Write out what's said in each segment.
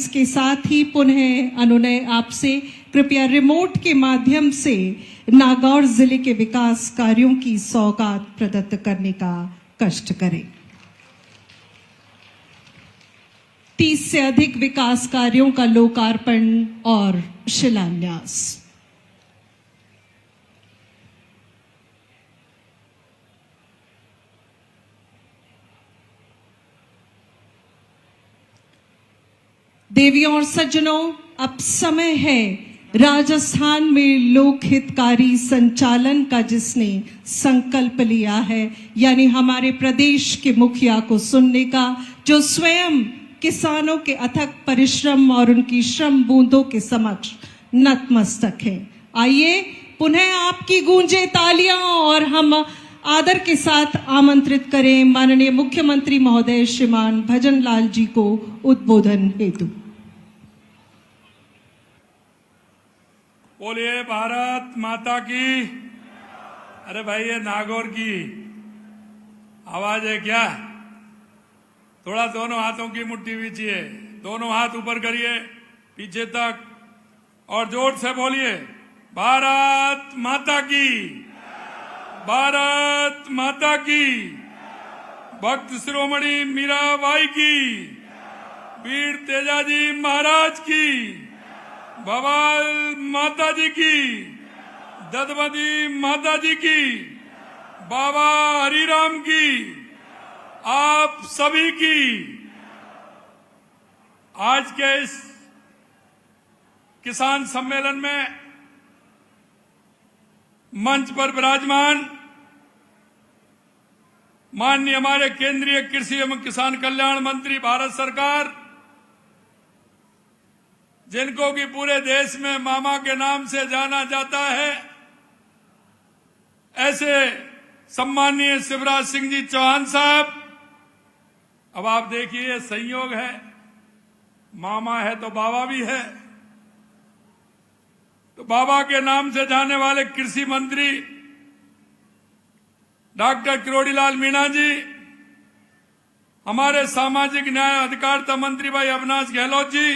इसके साथ ही पुनः अनुनय आपसे कृपया रिमोट के माध्यम से नागौर जिले के विकास कार्यों की सौगात प्रदत्त करने का कष्ट करें। 30 से अधिक विकास कार्यों का लोकार्पण और शिलान्यास। देवियों और सज्जनों, अब समय है राजस्थान में लोक हितकारी संचालन का जिसने संकल्प लिया है, यानी हमारे प्रदेश के मुखिया को सुनने का, जो स्वयं किसानों के अथक परिश्रम और उनकी श्रम बूंदों के समक्ष नतमस्तक है। आइए पुनः आपकी गूंजे तालियां और हम आदर के साथ आमंत्रित करें माननीय मुख्यमंत्री महोदय श्रीमान भजन लाल जी को उद्बोधन हेतु। बोलिए भारत माता की। अरे भाई, ये नागौर की आवाज है क्या? थोड़ा दोनों हाथों की मुट्ठी वीचिए, दोनों हाथ ऊपर करिए पीछे तक और जोर से बोलिए भारत माता की, भारत माता की। भक्त शिरोमणि मीराबाई की, वीर तेजाजी महाराज की, भवाल माता जी की, ददमती माता जी की, बाबा हरिराम की, आप सभी की। आज के इस किसान सम्मेलन में मंच पर विराजमान माननीय हमारे केंद्रीय कृषि एवं किसान कल्याण मंत्री भारत सरकार, जिनको कि पूरे देश में मामा के नाम से जाना जाता है, ऐसे सम्माननीय शिवराज सिंह जी चौहान साहब। अब आप देखिए, संयोग है, मामा है तो बाबा भी है। तो बाबा के नाम से जाने वाले कृषि मंत्री डॉक्टर किरोड़ीलाल मीणा जी, हमारे सामाजिक न्याय अधिकारिता मंत्री भाई अविनाश गहलोत जी,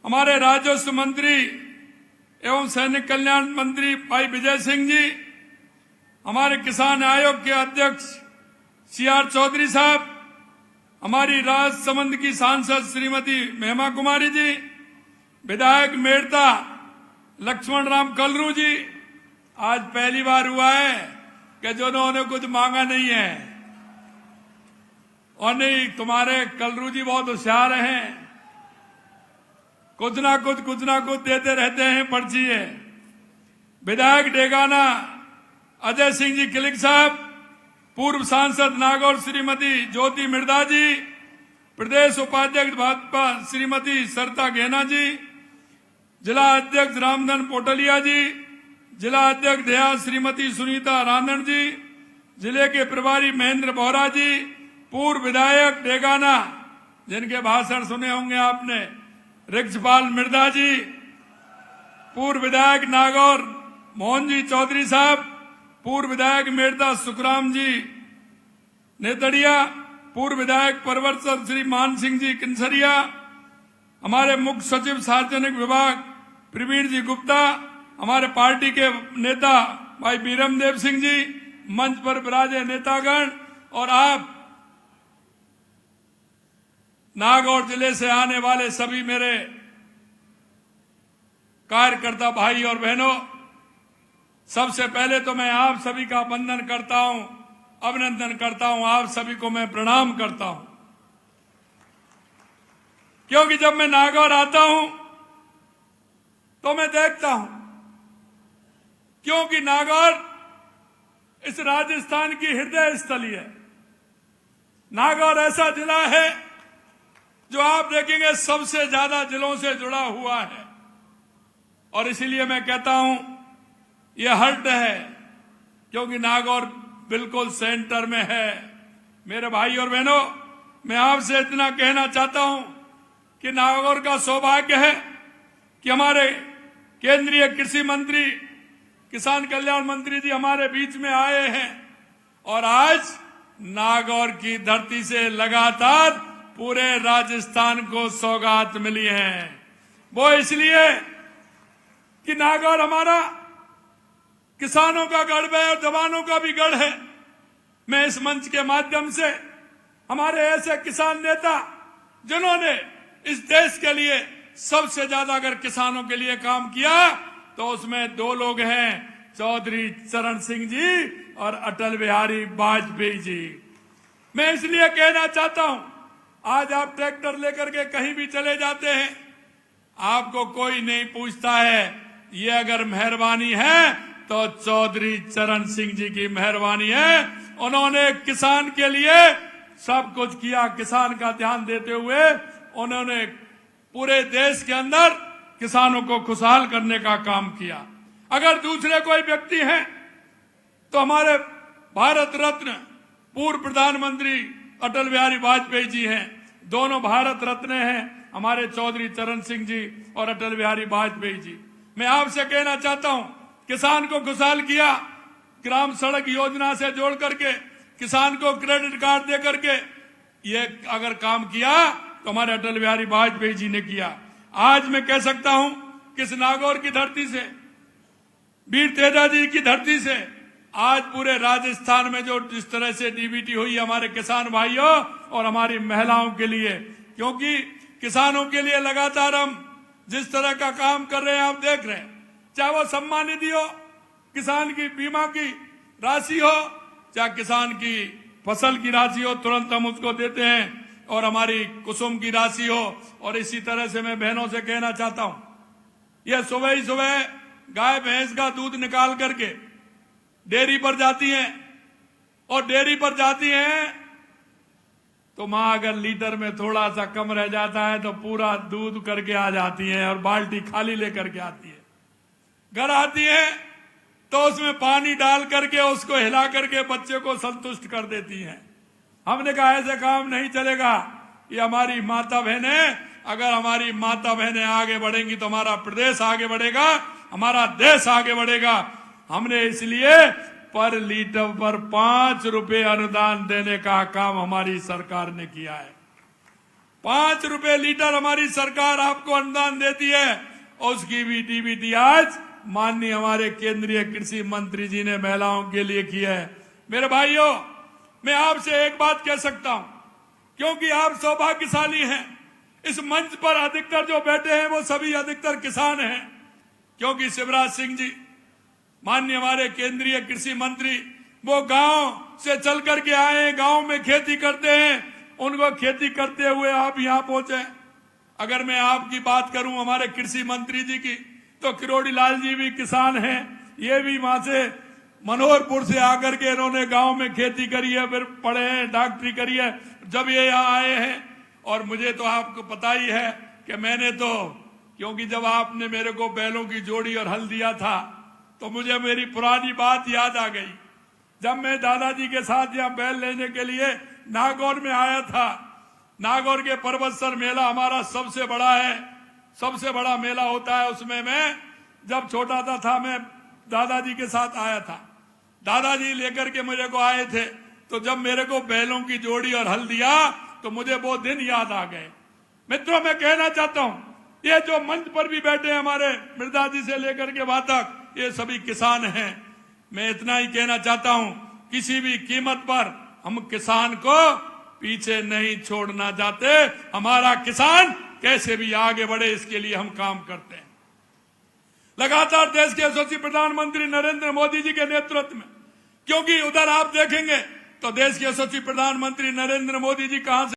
हमारे राजस्व मंत्री एवं सैनिक कल्याण मंत्री भाई विजय सिंह जी, हमारे किसान आयोग के अध्यक्ष CR चौधरी साहब, हमारी राजसमंद की सांसद श्रीमती महिमा कुमारी जी, विधायक मेड़ता लक्ष्मण राम कलरू जी। आज पहली बार हुआ है कि जिन्होंने कुछ मांगा नहीं है। और नहीं, तुम्हारे कलरू जी बहुत होशियार हैं, कुछ ना कुछ देते रहते हैं पर्ची है। विधायक डेगाना अजय सिंह जी किलिक साहब, पूर्व सांसद नागौर श्रीमती ज्योति मिर्दा जी, प्रदेश उपाध्यक्ष भाजपा श्रीमती सरिता गहना जी, जिला अध्यक्ष रामधन पोटलिया जी, जिला अध्यक्ष देहात श्रीमती सुनीता रांधन जी, जिले के प्रभारी महेंद्र बोहरा जी, पूर्व विधायक डेगाना जिनके भाषण सुने होंगे आपने, रिक्सपाल मिर्दा जी, पूर्व विधायक नागौर मोहन जी चौधरी साहब, पूर्व विधायक मेड़ता सुखराम जी नेतड़िया, पूर्व विधायक परवरसर श्री मान सिंह जी किन्सरिया, हमारे मुख्य सचिव सार्वजनिक विभाग प्रवीण जी गुप्ता, हमारे पार्टी के नेता भाई बीरमदेव सिंह जी, मंच पर विराजे नेतागण, और आप नागौर जिले से आने वाले सभी मेरे कार्यकर्ता भाई और बहनों, सबसे पहले तो मैं आप सभी का वंदन करता हूं, अभिनंदन करता हूं, आप सभी को मैं प्रणाम करता हूं। क्योंकि जब मैं नागौर आता हूं तो मैं देखता हूं, क्योंकि नागौर इस राजस्थान की हृदय स्थली है। नागौर ऐसा जिला है जो आप देखेंगे सबसे ज्यादा जिलों से जुड़ा हुआ है, और इसीलिए मैं कहता हूं यह हर्ट है, क्योंकि नागौर बिल्कुल सेंटर में है। मेरे भाई और बहनों, मैं आपसे इतना कहना चाहता हूं कि नागौर का सौभाग्य है कि हमारे केंद्रीय कृषि मंत्री, किसान कल्याण मंत्री जी हमारे बीच में आए हैं, और आज नागौर की धरती से लगातार पूरे राजस्थान को सौगात मिली है। वो इसलिए कि नागौर हमारा किसानों का गढ़ है और जवानों का भी गढ़ है। मैं इस मंच के माध्यम से हमारे ऐसे किसान नेता जिन्होंने इस देश के लिए सबसे ज्यादा अगर किसानों के लिए काम किया तो उसमें दो लोग हैं, चौधरी चरण सिंह जी और अटल बिहारी वाजपेयी जी। मैं इसलिए कहना चाहता हूं, आज आप ट्रैक्टर लेकर के कहीं भी चले जाते हैं, आपको कोई नहीं पूछता है। ये अगर मेहरबानी है तो चौधरी चरण सिंह जी की मेहरबानी है। उन्होंने किसान के लिए सब कुछ किया। किसान का ध्यान देते हुए उन्होंने पूरे देश के अंदर किसानों को खुशहाल करने का काम किया। अगर दूसरे कोई व्यक्ति हैं तो हमारे भारत रत्न पूर्व प्रधानमंत्री अटल बिहारी वाजपेयी जी हैं। दोनों भारत रत्न हैं हमारे चौधरी चरण सिंह जी और अटल बिहारी वाजपेयी जी। मैं आपसे कहना चाहता हूं, किसान को खुशहाल किया, ग्राम सड़क योजना से जोड़ करके किसान को क्रेडिट कार्ड दे करके, ये अगर काम किया तो हमारे अटल बिहारी वाजपेयी जी ने किया। आज मैं कह सकता हूं कि इस नागौर की धरती से, वीर तेजा जी की धरती से आज पूरे राजस्थान में जो जिस तरह से डीबीटी हुई हमारे किसान भाइयों और हमारी महिलाओं के लिए, क्योंकि किसानों के लिए लगातार हम जिस तरह का काम कर रहे हैं आप देख रहे हैं, चाहे वो सम्मान निधि हो, किसान की बीमा की राशि हो, चाहे किसान की फसल की राशि हो, तुरंत हम उसको देते हैं, और हमारी कुसुम की राशि हो। और इसी तरह से मैं बहनों से कहना चाहता हूं, यह सुबह ही सुबह गाय भैंस का दूध निकाल करके डेयरी पर जाती हैं, और डेयरी पर जाती हैं तो मां अगर लीटर में थोड़ा सा कम रह जाता है तो पूरा दूध करके आ जाती हैं और बाल्टी खाली लेकर के आती है। घर आती है तो उसमें पानी डाल करके उसको हिला करके बच्चे को संतुष्ट कर देती हैं। हमने कहा ऐसे काम नहीं चलेगा। ये हमारी माता बहनें, अगर हमारी माता बहनें आगे बढ़ेंगी तो हमारा प्रदेश आगे बढ़ेगा, हमारा देश आगे बढ़ेगा। हमने इसलिए पर लीटर पर 5 रुपए अनुदान देने का काम हमारी सरकार ने किया है। 5 रुपए लीटर हमारी सरकार आपको अनुदान देती है। उसकी भी डीबीटी आज माननीय हमारे केंद्रीय कृषि मंत्री जी ने महिलाओं के लिए की है। मेरे भाइयों, मैं आपसे एक बात कह सकता हूं, क्योंकि आप सौभाग्यशाली हैं, इस मंच पर अधिकतर जो बैठे हैं वो सभी अधिकतर किसान हैं, क्योंकि शिवराज सिंह जी माननीय हमारे केंद्रीय कृषि मंत्री वो गांव से चल करके आए, गांव में खेती करते हैं, उनको खेती करते हुए आप यहां पहुंचे। अगर मैं आपकी बात करूं हमारे कृषि मंत्री जी की, तो किरोड़ी लाल जी भी किसान हैं। ये भी वहां से मनोहरपुर से आकर के इन्होंने गांव में खेती करी है, फिर पढ़े हैं, डॉक्टरी करी है, जब ये यहाँ आए हैं। और मुझे तो आपको पता ही है कि मैंने तो, क्योंकि जब आपने मेरे को बैलों की जोड़ी और हल दिया था तो मुझे मेरी पुरानी बात याद आ गई। जब मैं दादाजी के साथ यहाँ बैल लेने के लिए नागौर में आया था, नागौर के पर्वतसर मेला हमारा सबसे बड़ा है, सबसे बड़ा मेला होता है। उसमें मैं जब छोटा था मैं दादाजी के साथ आया था, दादाजी लेकर के मेरे को आए थे, तो जब मेरे को बैलों की जोड़ी और हल दिया तो मुझे वो दिन याद आ गए। मित्रों, मैं कहना चाहता हूं, ये जो मंच पर भी बैठे हैं हमारे मृदा जी से लेकर के वहां तक, ये सभी किसान हैं। मैं इतना ही कहना चाहता हूं, किसी भी कीमत पर हम किसान को पीछे नहीं छोड़ना चाहते। हमारा किसान कैसे भी आगे बढ़े इसके लिए हम काम करते हैं। लगातार देश के यशस्वी प्रधानमंत्री नरेंद्र मोदी जी के नेतृत्व में, क्योंकि उधर आप देखेंगे तो देश के यशस्वी प्रधानमंत्री नरेंद्र मोदी जी कहां से